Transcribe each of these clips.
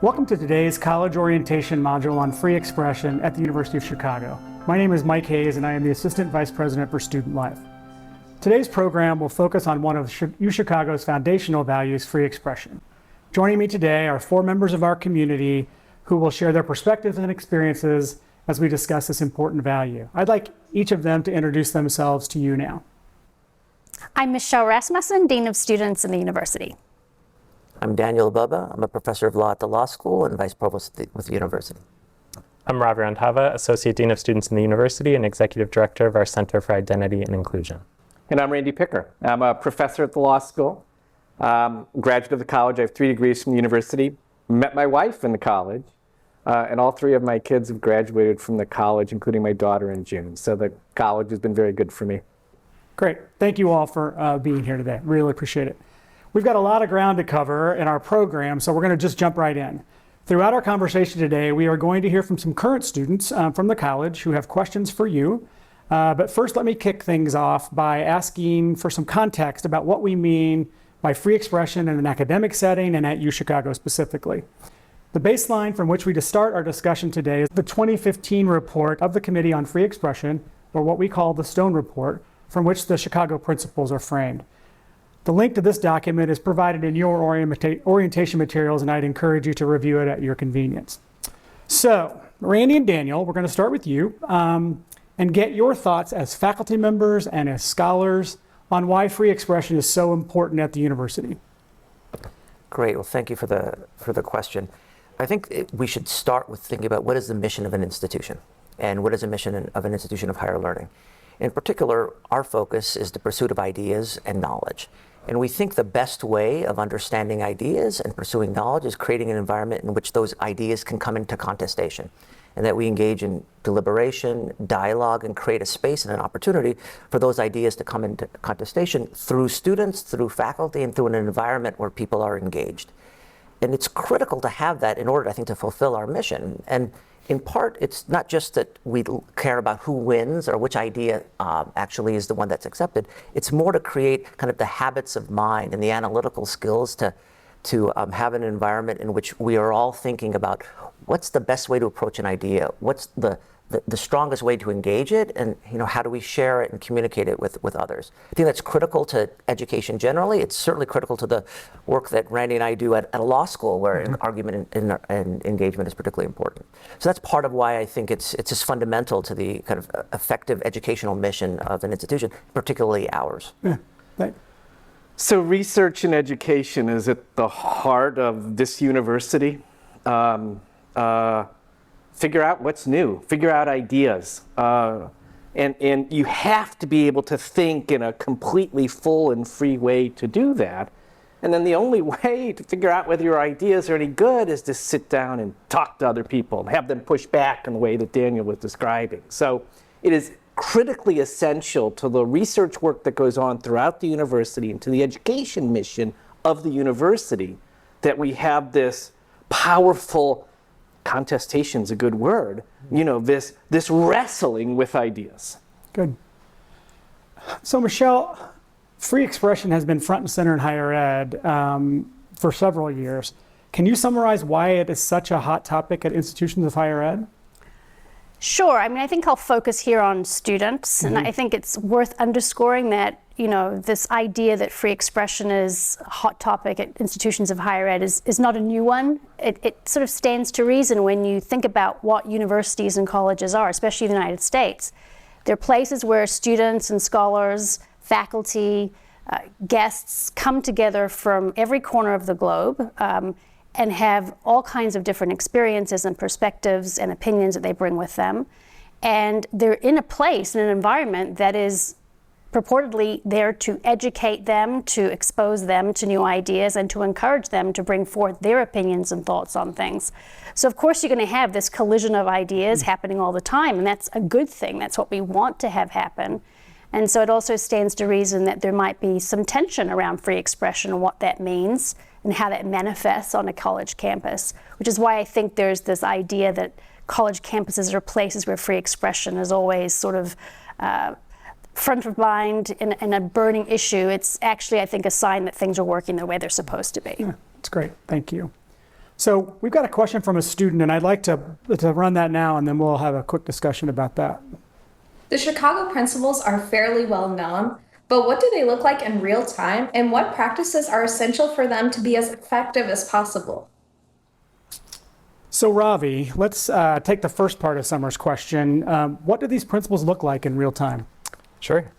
Welcome to today's college orientation module on free expression at the University of Chicago. My name is Mike Hayes and I am the Assistant Vice President for Student Life. Today's program will focus on one of UChicago's foundational values, free expression. Joining me today are four members of our community who will share their perspectives and experiences as we discuss this important value. I'd like each of them to introduce themselves to you now. I'm Michelle Rasmussen, Dean of Students in the University. I'm Daniel Bubba. I'm a professor of law at the law school and vice provost with the university. I'm Ravi Randhava, Associate Dean of Students in the University and Executive Director of our Center for Identity and Inclusion. And I'm Randy Picker. I'm a professor at the law school, graduate of the college. I have 3 degrees from the university. Met my wife in the college, and all 3 of my kids have graduated from the college, including my daughter in June. So the college has been very good for me. Great. Thank you all for being here today. Really appreciate it. We've got a lot of ground to cover in our program, so we're going to just jump right in. Throughout our conversation today, we are going to hear from some current students from the college who have questions for you. But first, let me kick things off by asking for some context about what we mean by free expression in an academic setting and at UChicago specifically. The baseline from which we start our discussion today is the 2015 report of the Committee on Free Expression, or what we call the Stone Report, from which the Chicago principles are framed. The link to this document is provided in your orientation materials, and I'd encourage you to review it at your convenience. So, Randy and Daniel, we're going to start with you and get your thoughts as faculty members and as scholars on why free expression is so important at the university. Great. Well, thank you for the question. I think we should start with thinking about what is the mission of an institution and what is the mission of an institution of higher learning. In particular, our focus is the pursuit of ideas and knowledge. And we think the best way of understanding ideas and pursuing knowledge is creating an environment in which those ideas can come into contestation, and that we engage in deliberation, dialogue, and create a space and an opportunity for those ideas to come into contestation through students, through faculty, and through an environment where people are engaged. And it's critical to have that in order, I think, to fulfill our mission. And in part, it's not just that we care about who wins or which idea actually is the one that's accepted. It's more to create kind of the habits of mind and the analytical skills to have an environment in which we are all thinking about what's the best way to approach an idea, what's the strongest way to engage it, and how do we share it and communicate it with others. I think that's critical to education generally. It's certainly critical to the work that Randy and I do at a law school, where an argument and engagement is particularly important. So that's part of why I think it's just fundamental to the kind of effective educational mission of an institution, particularly ours. Yeah, thanks. So research and education is at the heart of this university. Figure out what's new, figure out ideas. And you have to be able to think in a completely full and free way to do that. And then the only way to figure out whether your ideas are any good is to sit down and talk to other people and have them push back in the way that Daniel was describing. So it is critically essential to the research work that goes on throughout the university and to the education mission of the university that we have this powerful, contestation's a good word, this wrestling with ideas. Good. So Michelle, free expression has been front and center in higher ed for several years. Can you summarize why it is such a hot topic at institutions of higher ed? Sure. I think I'll focus here on students, and I think it's worth underscoring that this idea that free expression is a hot topic at institutions of higher ed is not a new one. It sort of stands to reason when you think about what universities and colleges are, especially in the United States. They're places where students and scholars, faculty, guests come together from every corner of the globe and have all kinds of different experiences and perspectives and opinions that they bring with them. And they're in a place, in an environment that is purportedly there to educate them, to expose them to new ideas, and to encourage them to bring forth their opinions and thoughts on things. So of course you're going to have this collision of ideas happening all the time, and that's a good thing. That's what we want to have happen. And so it also stands to reason that there might be some tension around free expression and what that means and how that manifests on a college campus, which is why I think there's this idea that college campuses are places where free expression is always sort of front of mind in a burning issue. It's actually, I think, a sign that things are working the way they're supposed to be. Yeah, that's great. Thank you. So we've got a question from a student, and I'd like to run that now, and then we'll have a quick discussion about that. The Chicago principles are fairly well known, but what do they look like in real time, and what practices are essential for them to be as effective as possible? So Ravi, let's take the first part of Summer's question. What do these principles look like in real time? Sure.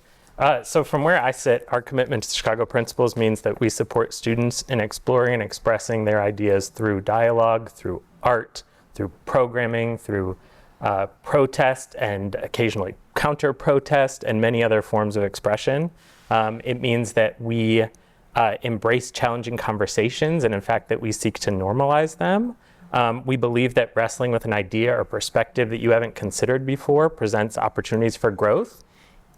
So from where I sit, our commitment to Chicago Principles means that we support students in exploring and expressing their ideas through dialogue, through art, through programming, through protest and occasionally counter-protest and many other forms of expression. It means that we embrace challenging conversations and in fact that we seek to normalize them. We believe that wrestling with an idea or perspective that you haven't considered before presents opportunities for growth,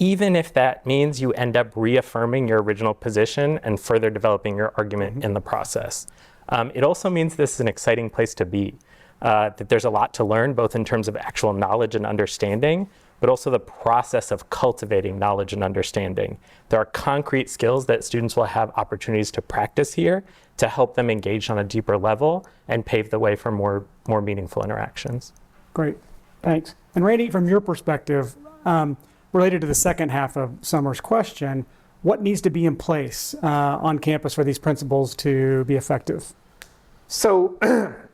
even if that means you end up reaffirming your original position and further developing your argument in the process. It also means this is an exciting place to be, that there's a lot to learn, both in terms of actual knowledge and understanding, but also the process of cultivating knowledge and understanding. There are concrete skills that students will have opportunities to practice here to help them engage on a deeper level and pave the way for more meaningful interactions. Great, thanks. And Randy, from your perspective, related to the second half of Summer's question, what needs to be in place on campus for these principles to be effective? So,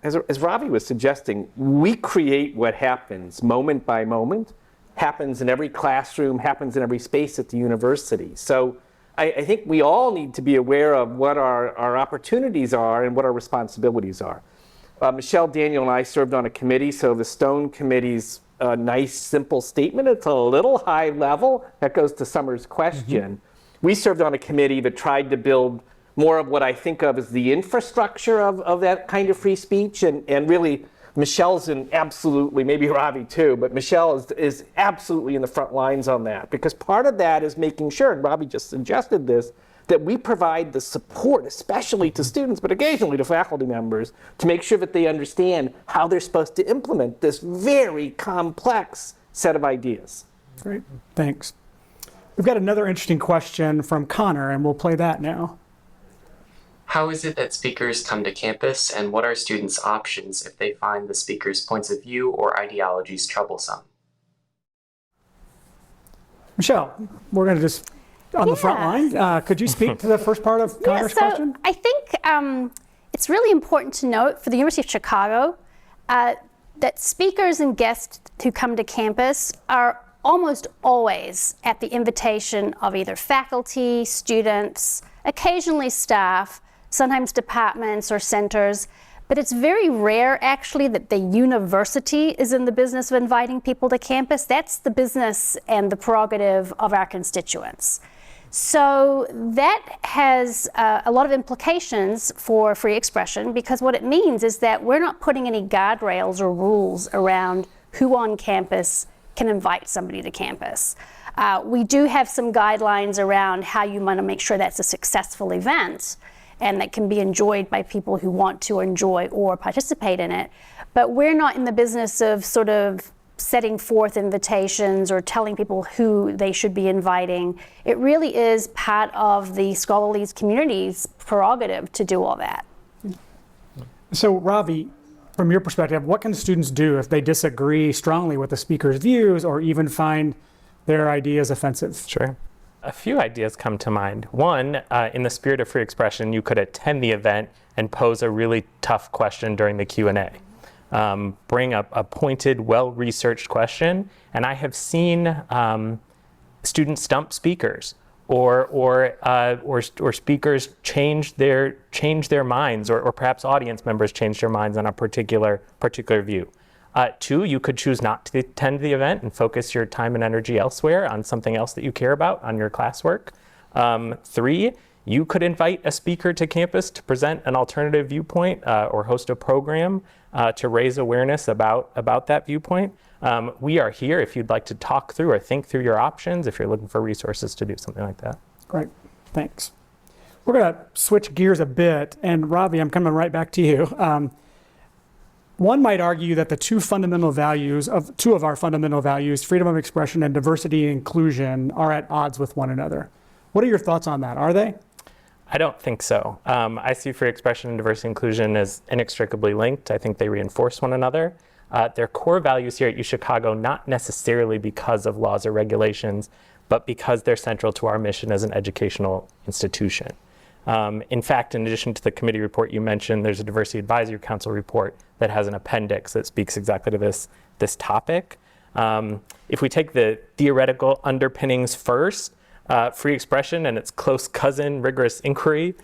as Ravi was suggesting, we create what happens moment by moment, happens in every classroom, happens in every space at the university. So I think we all need to be aware of what our opportunities are and what our responsibilities are. Michelle, Daniel, and I served on a committee, so the Stone Committee's a nice, simple statement. It's a little high level. That goes to Summer's question. We served on a committee that tried to build more of what I think of as the infrastructure of that kind of free speech. And really, Michelle's in absolutely, maybe Ravi too, but Michelle is absolutely in the front lines on that. Because part of that is making sure, and Ravi just suggested this, that we provide the support, especially to students, but occasionally to faculty members, to make sure that they understand how they're supposed to implement this very complex set of ideas. Great, thanks. We've got another interesting question from Connor, and we'll play that now. How is it that speakers come to campus, and what are students' options if they find the speaker's points of view or ideologies troublesome? Michelle, we're going to just on the front line. Could you speak to the first part of Connor's question? I think it's really important to note for the University of Chicago that speakers and guests who come to campus are almost always at the invitation of either faculty, students, occasionally staff, sometimes departments or centers. But it's very rare, actually, that the university is in the business of inviting people to campus. That's the business and the prerogative of our constituents. So that has a lot of implications for free expression, because what it means is that we're not putting any guardrails or rules around who on campus can invite somebody to campus. We do have some guidelines around how you want to make sure that's a successful event and that can be enjoyed by people who want to enjoy or participate in it. But we're not in the business of sort of setting forth invitations or telling people who they should be inviting. It really is part of the scholarly community's prerogative to do all that. So Ravi, from your perspective, what can students do if they disagree strongly with the speaker's views or even find their ideas offensive? Sure. A few ideas come to mind. One, in the spirit of free expression, you could attend the event and pose a really tough question during the Q&A. Bring up a pointed, well-researched question, and I have seen students stump speakers, or speakers change their minds, or perhaps audience members change their minds on a particular view. Two, you could choose not to attend the event and focus your time and energy elsewhere on something else that you care about, on your classwork. Three, you could invite a speaker to campus to present an alternative viewpoint or host a program to raise awareness about that viewpoint. We are here if you'd like to talk through or think through your options, if you're looking for resources to do something like that. Great, thanks. We're going to switch gears a bit, and Ravi, I'm coming right back to you. One might argue that the two of our fundamental values, freedom of expression and diversity and inclusion, are at odds with one another. What are your thoughts on that? Are they? I don't think so. I see free expression and diversity inclusion as inextricably linked. I think they reinforce one another. They're core values here at UChicago, not necessarily because of laws or regulations, but because they're central to our mission as an educational institution. In fact, in addition to the committee report you mentioned, there's a Diversity Advisory Council report that has an appendix that speaks exactly to this topic. If we take the theoretical underpinnings first, free expression and its close cousin, rigorous inquiry,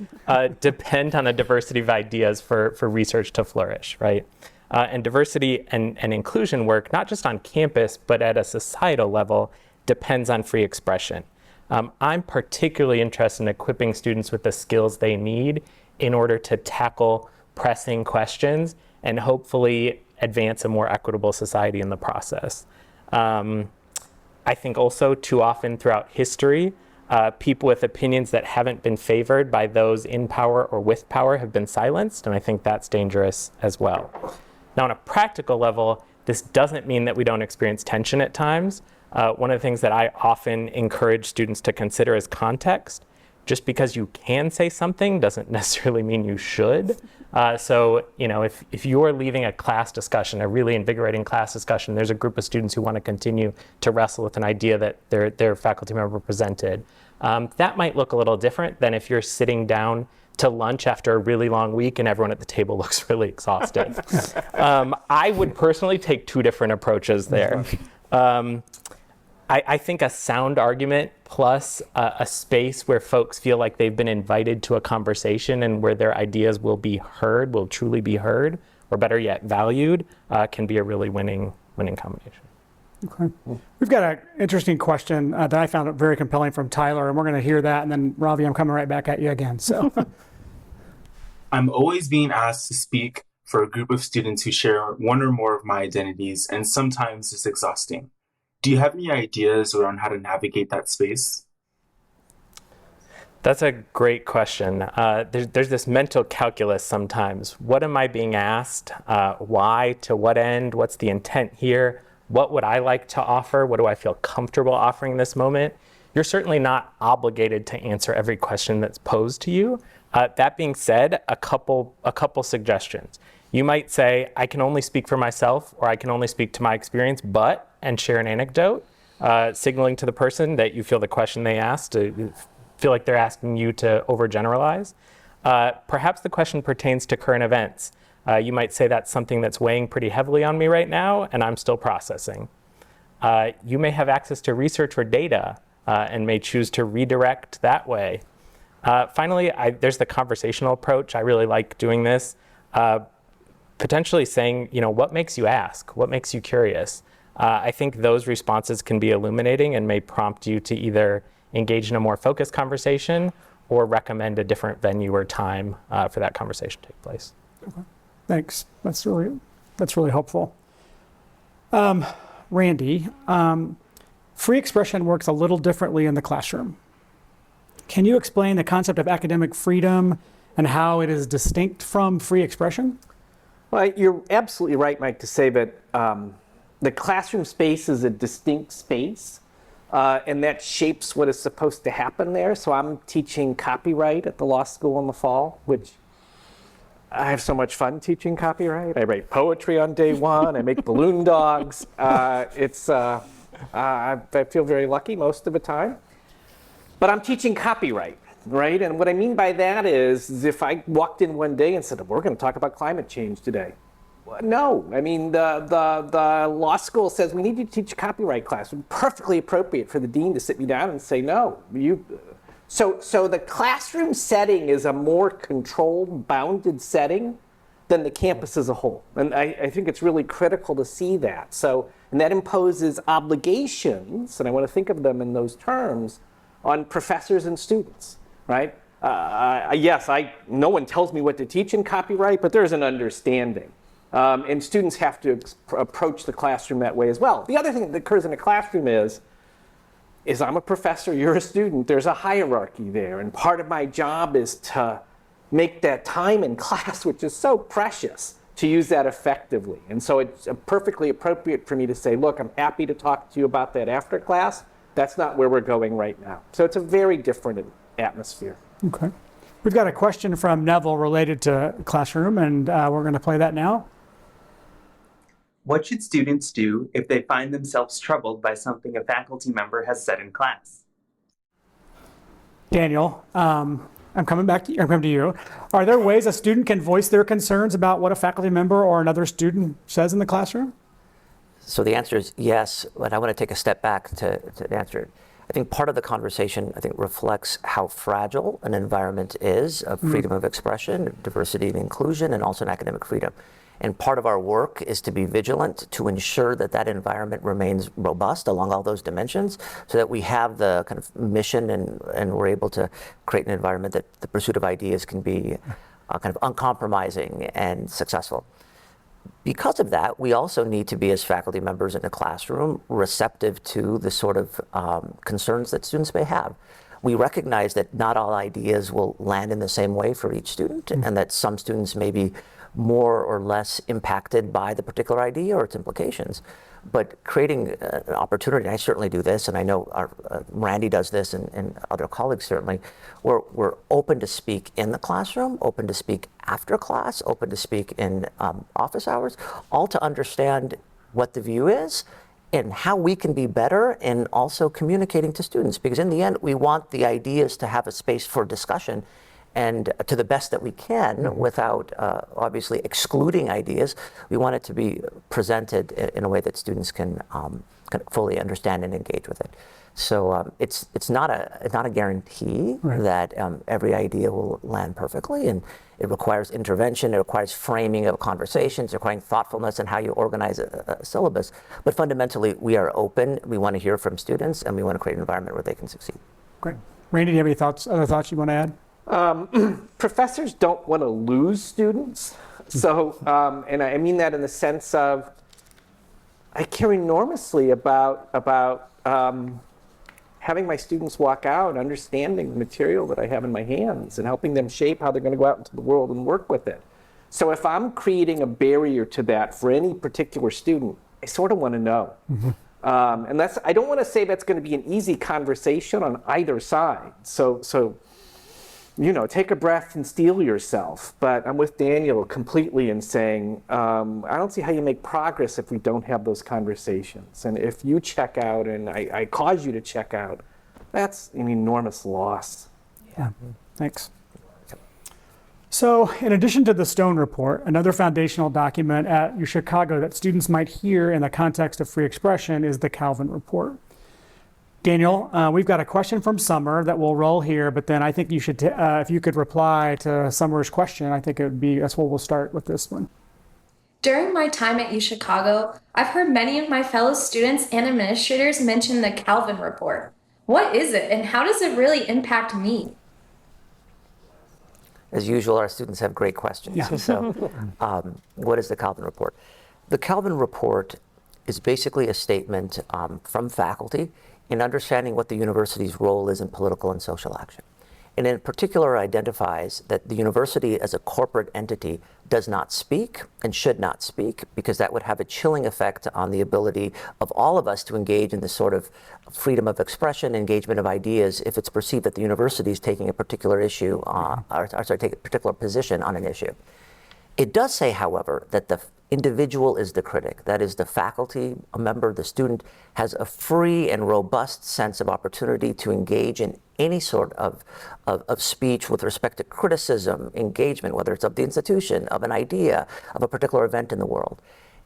depend on a diversity of ideas for research to flourish, right? And diversity and inclusion work, not just on campus, but at a societal level, depends on free expression. I'm particularly interested in equipping students with the skills they need in order to tackle pressing questions and hopefully advance a more equitable society in the process. I think also too often throughout history, people with opinions that haven't been favored by those in power or with power have been silenced, and I think that's dangerous as well. Now, on a practical level, this doesn't mean that we don't experience tension at times. One of the things that I often encourage students to consider is context. Just because you can say something doesn't necessarily mean you should. So, if you're leaving a class discussion, a really invigorating class discussion, there's a group of students who want to continue to wrestle with an idea that their faculty member presented. That might look a little different than if you're sitting down to lunch after a really long week and everyone at the table looks really exhausted. I would personally take two different approaches there. I think a sound argument plus a space where folks feel like they've been invited to a conversation and where their ideas will be heard, will truly be heard, or better yet, valued, can be a really winning combination. Okay. We've got an interesting question that I found very compelling from Tyler, and we're going to hear that. And then, Ravi, I'm coming right back at you again. So, I'm always being asked to speak for a group of students who share one or more of my identities, and sometimes it's exhausting. Do you have any ideas around how to navigate that space? That's a great question. There's this mental calculus sometimes. What am I being asked? Why? To what end? What's the intent here? What would I like to offer? What do I feel comfortable offering in this moment? You're certainly not obligated to answer every question that's posed to you. That being said, a couple suggestions. You might say, I can only speak for myself, or I can only speak to my experience, and share an anecdote, signaling to the person that you feel the question they asked, feel like they're asking you to overgeneralize. Perhaps the question pertains to current events. You might say that's something that's weighing pretty heavily on me right now, and I'm still processing. You may have access to research or data and may choose to redirect that way. Finally, there's the conversational approach. I really like doing this. Potentially saying, what makes you ask? What makes you curious? I think those responses can be illuminating and may prompt you to either engage in a more focused conversation or recommend a different venue or time for that conversation to take place. Okay. Thanks. That's really helpful. Randy, free expression works a little differently in the classroom. Can you explain the concept of academic freedom and how it is distinct from free expression? Well, you're absolutely right, Mike, to say that the classroom space is a distinct space, and that shapes what is supposed to happen there. So I'm teaching copyright at the law school in the fall, which I have so much fun teaching copyright. I write poetry on day one. I make balloon dogs. I feel very lucky most of the time. But I'm teaching copyright, right? And what I mean by that is if I walked in one day and said, we're going to talk about climate change today. Well, no, I mean, the law school says we need you to teach a copyright class. It's perfectly appropriate for the dean to sit me down and say, no. So the classroom setting is a more controlled, bounded setting than the campus as a whole. And I think it's really critical to see that. And that imposes obligations, and I want to think of them in those terms, on professors and students, right? Yes, no one tells me what to teach in copyright, but there's an understanding. And students have to approach the classroom that way as well. The other thing that occurs in a classroom is I'm a professor, you're a student, there's a hierarchy there. And part of my job is to make that time in class, which is so precious, to use that effectively. And so it's perfectly appropriate for me to say, look, I'm happy to talk to you about that after class. That's not where we're going right now. So it's a very different atmosphere. Okay. We've got a question from Neville related to classroom, and we're going to play that now. What should students do if they find themselves troubled by something a faculty member has said in class? Daniel, I'm coming to you. Are there ways a student can voice their concerns about what a faculty member or another student says in the classroom? So the answer is yes, but I want to take a step back to answer it. I think part of the conversation, reflects how fragile an environment is of freedom of expression, diversity and inclusion, and also in academic freedom. And part of our work is to be vigilant to ensure that that environment remains robust along all those dimensions, so that we have the kind of mission and we're able to create an environment that the pursuit of ideas can be kind of uncompromising and successful. Because of that, we also need to be, as faculty members in the classroom, receptive to the sort of concerns that students may have. We recognize that not all ideas will land in the same way for each student, and that some students may be more or less impacted by the particular idea or its implications. But creating an opportunity, and I certainly do this, and I know Randy does this, and other colleagues certainly, we're open to speak in the classroom, open to speak after class, open to speak in office hours, all to understand what the view is and how we can be better in also communicating to students. Because in the end, we want the ideas to have a space for discussion, and to the best that we can, without obviously excluding ideas. We want it to be presented in a way that students can fully understand and engage with it. So it's not a guarantee that every idea will land perfectly, and it requires intervention, it requires framing of conversations, it requires thoughtfulness in how you organize a syllabus. But fundamentally, we are open, we want to hear from students, and we want to create an environment where they can succeed. Great. Randy, do you have any other thoughts you want to add? Professors don't want to lose students. So, and I mean that in the sense of, I care enormously about having my students walk out understanding the material that I have in my hands and helping them shape how they're going to go out into the world and work with it. So if I'm creating a barrier to that for any particular student, I sort of want to know. And I don't want to say that's going to be an easy conversation on either side. So take a breath and steel yourself. But I'm with Daniel completely in saying, I don't see how you make progress if we don't have those conversations. And if you check out and I cause you to check out, that's an enormous loss. Yeah, thanks. So in addition to the Stone Report, another foundational document at UChicago that students might hear in the context of free expression is the Calvin Report. Daniel, we've got a question from Summer that we'll roll here, but then I think you should, if you could reply to Summer's question, I think that's where we'll start with this one. During my time at UChicago, I've heard many of my fellow students and administrators mention the Calvin Report. What is it, and how does it really impact me? As usual, our students have great questions. Yeah. So what is the Calvin Report? The Calvin Report is basically a statement from faculty in understanding what the university's role is in political and social action. And in particular identifies that the university as a corporate entity does not speak and should not speak, because that would have a chilling effect on the ability of all of us to engage in this sort of freedom of expression, engagement of ideas, if it's perceived that the university is taking a particular issue, take a particular position on an issue. It does say, however, that the individual is the critic. That is, the faculty, a member, the student, has a free and robust sense of opportunity to engage in any sort of speech with respect to criticism, engagement, whether it's of the institution, of an idea, of a particular event in the world.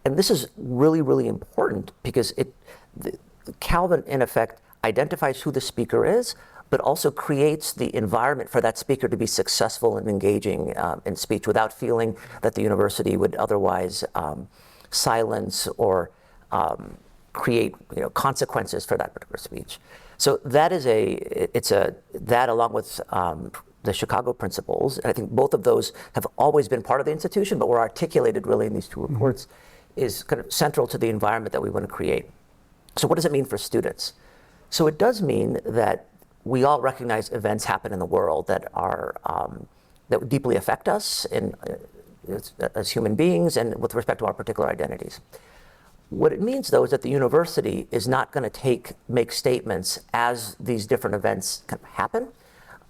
And this is really, really important because Calvin, in effect, identifies who the speaker is, but also creates the environment for that speaker to be successful in engaging in speech without feeling that the university would otherwise silence or create consequences for that particular speech. So that is that along with the Chicago principles, and I think both of those have always been part of the institution, but were articulated really in these two reports, is kind of central to the environment that we want to create. So what does it mean for students? So it does mean that we all recognize events happen in the world that are that deeply affect us as human beings and with respect to our particular identities. What it means, though, is that the university is not going to make statements as these different events kind of happen,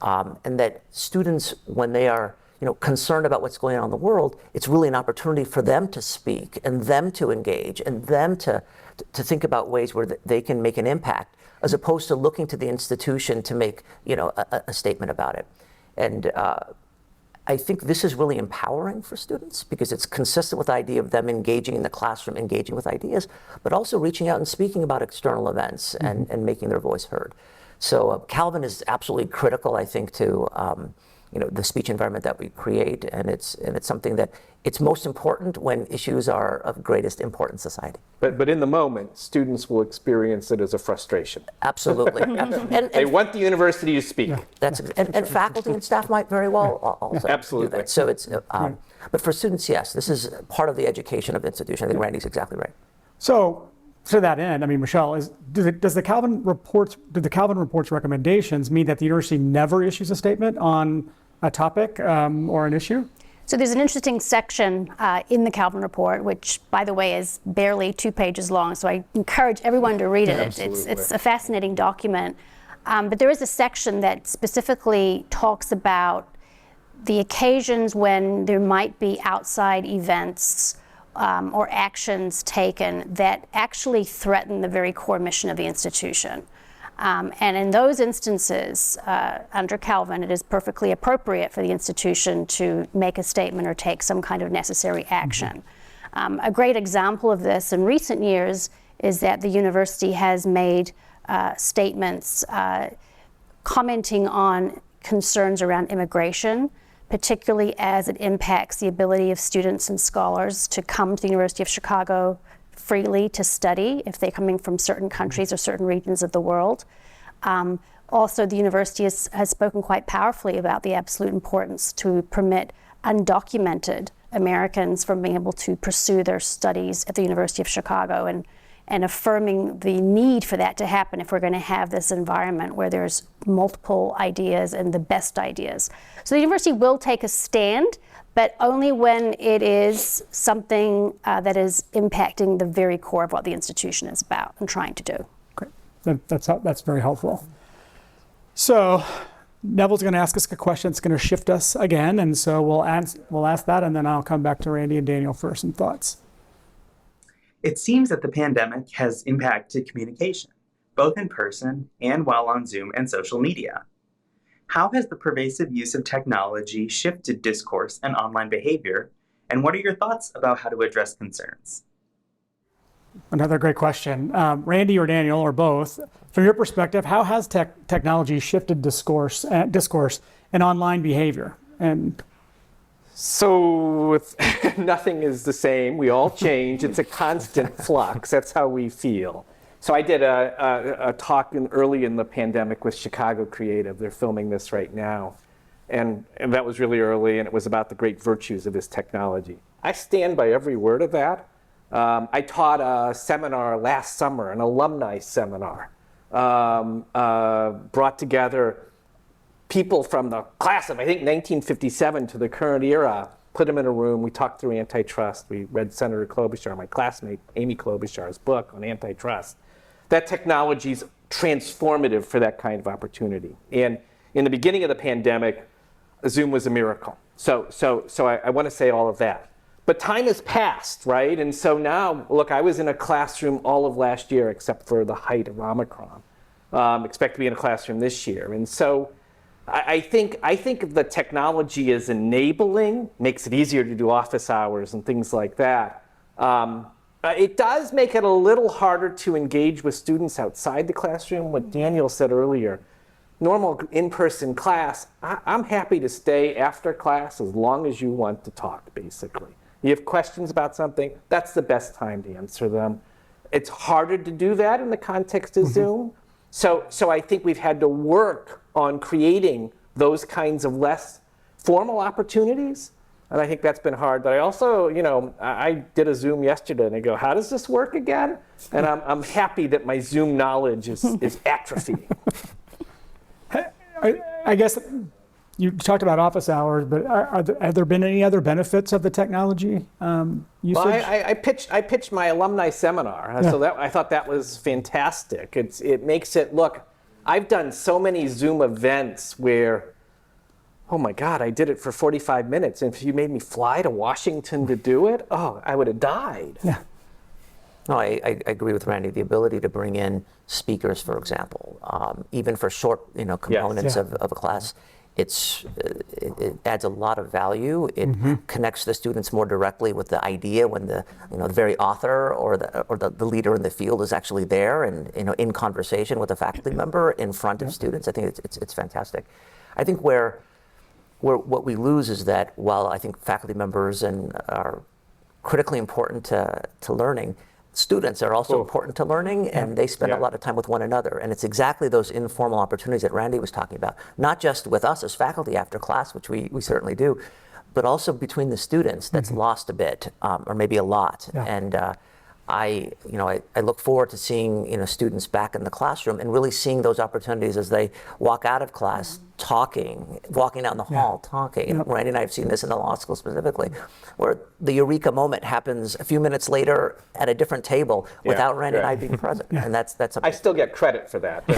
and that students, when they are concerned about what's going on in the world, it's really an opportunity for them to speak and them to engage and them to think about ways where they can make an impact, as opposed to looking to the institution to make a statement about it. And I think this is really empowering for students because it's consistent with the idea of them engaging in the classroom, engaging with ideas, but also reaching out and speaking about external events and making their voice heard. So Calvin is absolutely critical, I think, to the speech environment that we create, and it's something that it's most important when issues are of greatest importance in society. But in the moment, students will experience it as a frustration. Absolutely. and They want the university to speak. and faculty and staff might very well also Absolutely. do that. So it's, but for students, yes, this is part of the education of the institution. I think Randy's exactly right. So to that end, I mean, Michelle, did the Calvin report's recommendations mean that the university never issues a statement on a topic or an issue? So there's an interesting section in the Calvin report, which, by the way, is barely 2 pages long. So I encourage everyone to read it. It's a fascinating document. But there is a section that specifically talks about the occasions when there might be outside events or actions taken that actually threaten the very core mission of the institution. And in those instances, under Calvin, it is perfectly appropriate for the institution to make a statement or take some kind of necessary action. A great example of this in recent years is that the university has made statements commenting on concerns around immigration, particularly as it impacts the ability of students and scholars to come to the University of Chicago freely to study if they're coming from certain countries or certain regions of the world. Also, the university has spoken quite powerfully about the absolute importance to permit undocumented Americans from being able to pursue their studies at the University of Chicago, and affirming the need for that to happen if we're going to have this environment where there's multiple ideas and the best ideas. So the university will take a stand, but only when it is something that is impacting the very core of what the institution is about and trying to do. Great. That's very helpful. So Neville's going to ask us a question that's going to shift us again, and so we'll ask that, and then I'll come back to Randy and Daniel for some thoughts. It seems that the pandemic has impacted communication, both in person and while on Zoom and social media. How has the pervasive use of technology shifted discourse and online behavior, and what are your thoughts about how to address concerns? Another great question. Randy or Daniel or both, from your perspective, how has technology shifted discourse and online behavior? And So nothing is the same. We all change. It's a constant flux. That's how we feel. So I did a talk early in the pandemic with Chicago Creative. They're filming this right now. And that was really early, and it was about the great virtues of this technology. I stand by every word of that. I taught a seminar last summer, an alumni seminar, brought together people from the class of, I think, 1957 to the current era, put them in a room, we talked through antitrust, we read Senator Klobuchar, my classmate, Amy Klobuchar's book on antitrust. That technology is transformative for that kind of opportunity. And in the beginning of the pandemic, Zoom was a miracle. So I want to say all of that. But time has passed, right? And so now, look, I was in a classroom all of last year except for the height of Omicron. Expect to be in a classroom this year. And so I think the technology is enabling, makes it easier to do office hours and things like that. It does make it a little harder to engage with students outside the classroom. What Daniel said earlier, normal in-person class, I'm happy to stay after class as long as you want to talk, basically. You have questions about something, that's the best time to answer them. It's harder to do that in the context of Zoom. So I think we've had to work on creating those kinds of less formal opportunities. And I think that's been hard. But I also, I did a Zoom yesterday and I go, how does this work again? And I'm happy that my Zoom knowledge is atrophying. I guess you talked about office hours, but have there been any other benefits of the technology usage? Well, I pitched my alumni seminar, so I thought that was fantastic. It makes it look. I've done so many Zoom events where, oh my God, I did it for 45 minutes. And if you made me fly to Washington to do it, oh, I would have died. Yeah. No, I agree with Randy. The ability to bring in speakers, for example, even for short, components Yeah. of a class, it adds a lot of value. It connects the students more directly with the idea when the very author or the leader in the field is actually there and in conversation with a faculty member in front of students. I think it's fantastic. I think where what we lose is that while I think faculty members are critically important to learning, students are also important to learning, and they spend a lot of time with one another. And it's exactly those informal opportunities that Randy was talking about, not just with us as faculty after class, which we certainly do, but also between the students that's lost a bit, or maybe a lot. Yeah. And I look forward to seeing students back in the classroom and really seeing those opportunities as they walk out of class walking down the hall talking. Yep. Randy and I have seen this in the law school specifically, where the eureka moment happens a few minutes later at a different table without Randy and I being present. And that's something. I still get credit for that.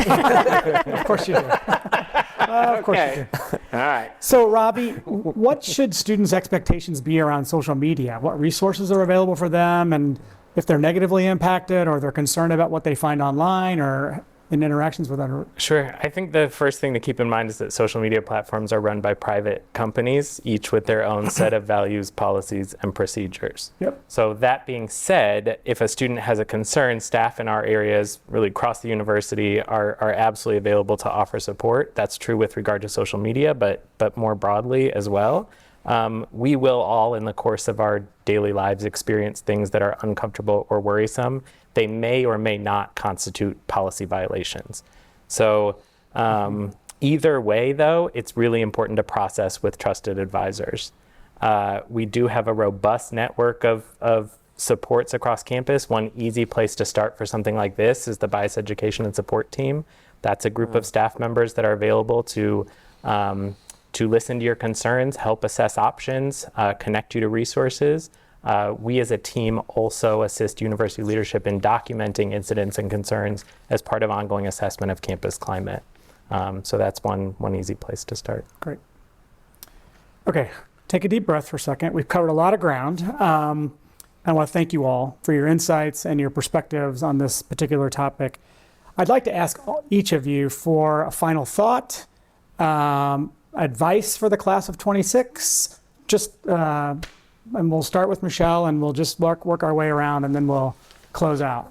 Of course you do. Of course you do. All right. So, Robbie, what should students' expectations be around social media? What resources are available for them? And if they're negatively impacted or they're concerned about what they find online or in interactions with other. Sure. I think the first thing to keep in mind is that social media platforms are run by private companies, each with their own set of values, policies, and procedures. Yep. So that being said, if a student has a concern, staff in our areas, really across the university, are absolutely available to offer support. That's true with regard to social media, but more broadly as well. We will all, in the course of our daily lives, experience things that are uncomfortable or worrisome. They may or may not constitute policy violations. So either way, though, it's really important to process with trusted advisors. We do have a robust network of supports across campus. One easy place to start for something like this is the Bias Education and Support Team. That's a group of staff members that are available to listen to your concerns, help assess options, connect you to resources. We as a team also assist university leadership in documenting incidents and concerns as part of ongoing assessment of campus climate. So that's one easy place to start. Great. Okay, take a deep breath for a second. We've covered a lot of ground. I want to thank you all for your insights and your perspectives on this particular topic. I'd like to ask each of you for a final thought, advice for the class of 26, and we'll start with Michelle, and we'll just work our way around, and then we'll close out.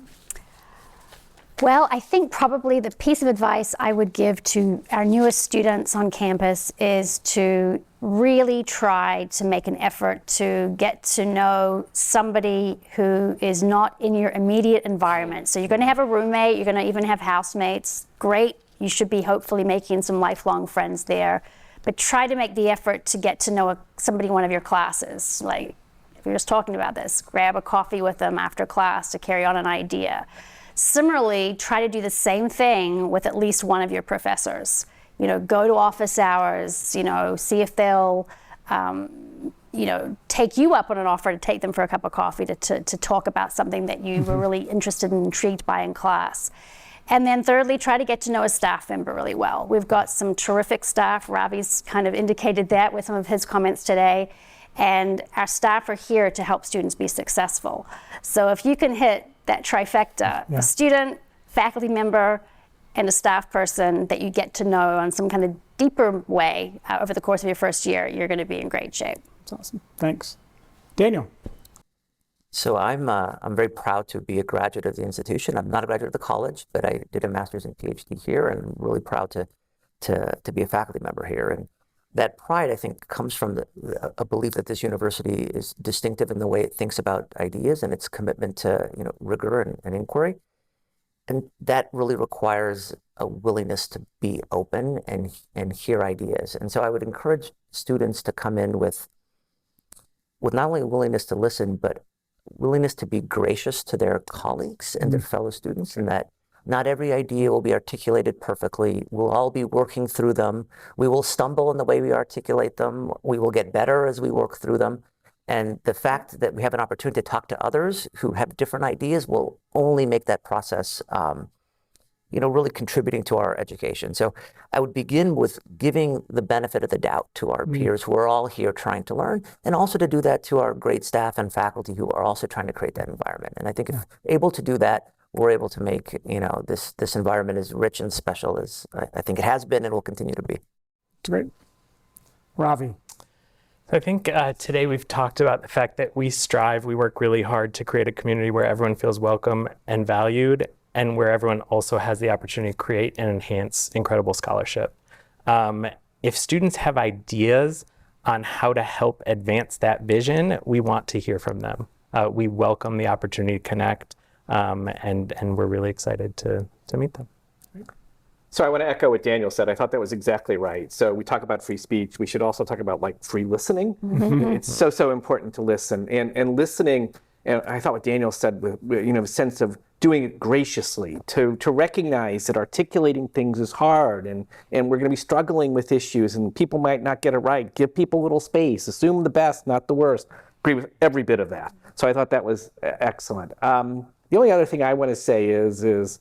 Well, I think probably the piece of advice I would give to our newest students on campus is to really try to make an effort to get to know somebody who is not in your immediate environment. So you're going to have a roommate, you're going to even have housemates. Great, you should be hopefully making some lifelong friends there. But try to make the effort to get to know somebody in one of your classes. Like, if you're just talking about this, grab a coffee with them after class to carry on an idea. Similarly, try to do the same thing with at least one of your professors. Go to office hours, see if they'll, take you up on an offer to take them for a cup of coffee to talk about something that you were really interested and intrigued by in class. And then thirdly, try to get to know a staff member really well. We've got some terrific staff. Ravi's kind of indicated that with some of his comments today. And our staff are here to help students be successful. So if you can hit that trifecta, a student, faculty member, and a staff person that you get to know on some kind of deeper way over the course of your first year, you're going to be in great shape. That's awesome. Thanks. Daniel. So I'm very proud to be a graduate of the institution. I'm not a graduate of the college, but I did a master's and PhD here, and I'm really proud to be a faculty member here. And that pride, I think, comes from a belief that this university is distinctive in the way it thinks about ideas and its commitment to rigor and inquiry. And that really requires a willingness to be open and hear ideas. And so I would encourage students to come in with not only a willingness to listen, but willingness to be gracious to their colleagues and their fellow students, and that not every idea will be articulated perfectly. We'll all be working through them. We will stumble in the way we articulate them. We will get better as we work through them. And the fact that we have an opportunity to talk to others who have different ideas will only make that process really contributing to our education. So I would begin with giving the benefit of the doubt to our peers who are all here trying to learn, and also to do that to our great staff and faculty who are also trying to create that environment. And I think if able to do that, we're able to make this environment as rich and special as I think it has been and will continue to be. Great. Ravi. I think today we've talked about the fact that we work really hard to create a community where everyone feels welcome and valued, and where everyone also has the opportunity to create and enhance incredible scholarship. If students have ideas on how to help advance that vision, we want to hear from them. We welcome the opportunity to connect, and we're really excited to meet them. So I want to echo what Daniel said. I thought that was exactly right. So we talk about free speech. We should also talk about free listening. It's so important to listen, and listening. And I thought what Daniel said with a sense of doing it graciously, to recognize that articulating things is hard, and we're going to be struggling with issues, and people might not get it right. Give people a little space. Assume the best, not the worst. Agree with every bit of that. So I thought that was excellent. The only other thing I want to say is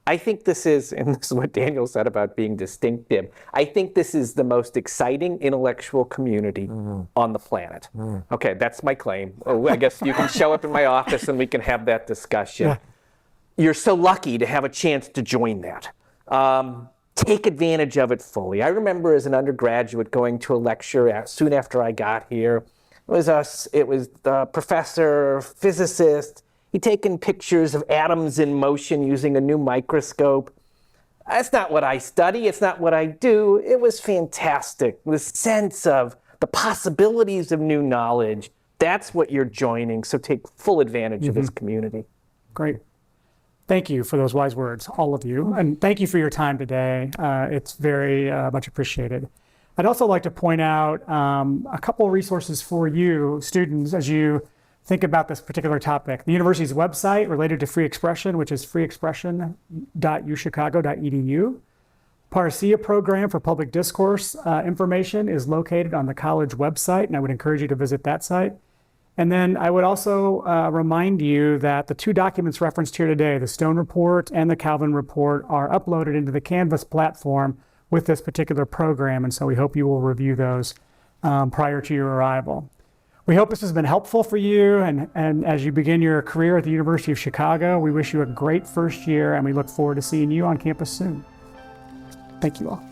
I think this is, and this is what Daniel said about being distinctive, I think this is the most exciting intellectual community on the planet. Okay, that's my claim. I guess you can show up in my office and we can have that discussion. Yeah. You're so lucky to have a chance to join that. Take advantage of it fully. I remember as an undergraduate going to a lecture soon after I got here. It was the professor, physicist. He'd taken pictures of atoms in motion using a new microscope. That's not what I study. It's not what I do. It was fantastic. The sense of the possibilities of new knowledge. That's what you're joining. So take full advantage of this community. Great. Thank you for those wise words, all of you. And thank you for your time today. It's very much appreciated. I'd also like to point out a couple of resources for you, students, as you think about this particular topic. The university's website related to free expression, which is freeexpression.uchicago.edu. Parcia program for public discourse information is located on the college website, and I would encourage you to visit that site. And then I would also remind you that the two documents referenced here today, the Stone Report and the Calvin Report, are uploaded into the Canvas platform with this particular program, and so we hope you will review those prior to your arrival. We hope this has been helpful for you, and as you begin your career at the University of Chicago, we wish you a great first year, and we look forward to seeing you on campus soon. Thank you all.